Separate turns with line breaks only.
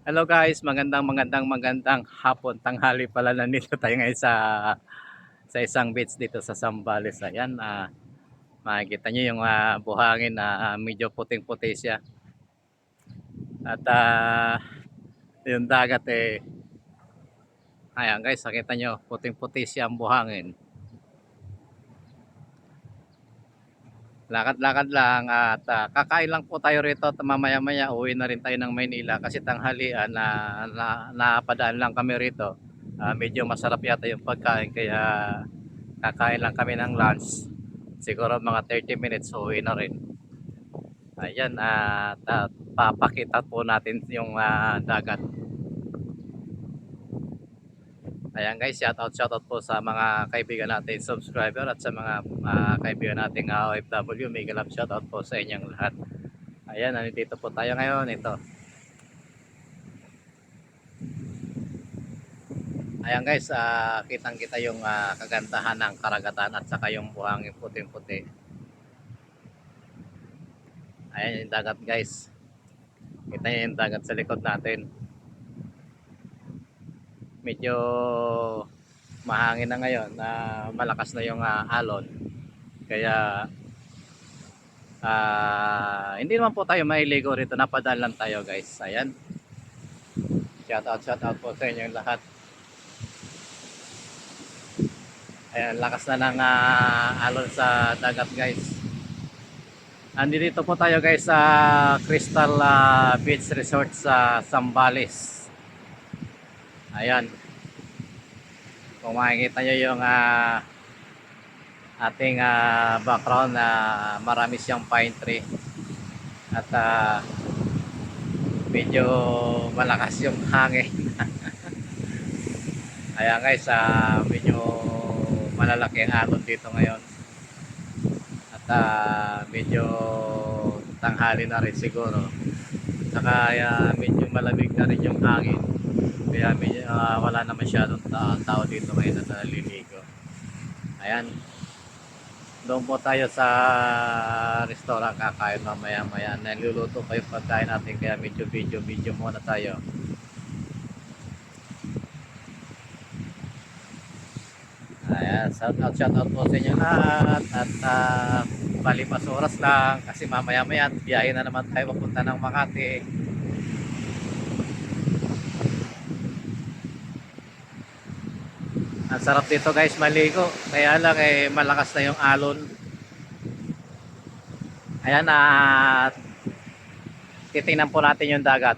Hello guys, magandang hapon, tanghali pala. Nandito tayo ngayon sa isang beach dito sa Zambales. Ayan, makikita nyo yung buhangin na medyo puting-puti siya. At yung dagat ayan guys, nakita nyo, puting-puti siya ang buhangin. Lakad-lakad lang at kakain lang po tayo rito at mamaya-maya uwi na rin tayo ng Maynila kasi tanghalian napadaan lang kami rito. Medyo masarap yata yung pagkain kaya kakain lang kami ng lunch. Siguro mga 30 minutes uwi na rin. Ayan, at papakita po natin yung dagat. Ayan guys, shoutout po sa mga kaibigan natin subscriber at sa mga kaibigan nating OFW. Mega love shoutout po sa inyong lahat. Ayan, nandito po tayo ngayon. Ito. Ayan guys, kitang-kita yung kagandahan ng karagatan at saka yung buhangin puting-puti. Ayan yung dagat guys. Kita nyo yung dagat sa likod natin. Medyo mahangin na ngayon, malakas na yung alon. Kaya hindi naman po tayo mailigo rito, napadaan lang tayo guys. Ayan, shout out po sa inyo lahat. Ayan, lakas na ng alon sa dagat guys. Andito po tayo guys sa Crystal Beach Resort sa Zambales. Ayan, kung makikita nyo yung ating background na marami siyang pine tree at medyo malakas yung hangin. Ayan guys, medyo malalaki ang alon dito ngayon at medyo tanghali na rin siguro, saka medyo malamig na rin yung hangin kaya medyo, wala na masyadong tao dito ngayon na naliligo. Ayan, doon po tayo sa restaurant kakain mamaya maya. Niluluto pa yung pagkain natin kaya medyo video muna tayo. Ayan, shout out po sa inyo lahat at palipas oras lang kasi mamaya maya biyahe na naman tayo papunta ng Makati. Ang sarap dito guys maligo, kaya lang malakas na yung alon. Ayan, titingnan po natin yung dagat.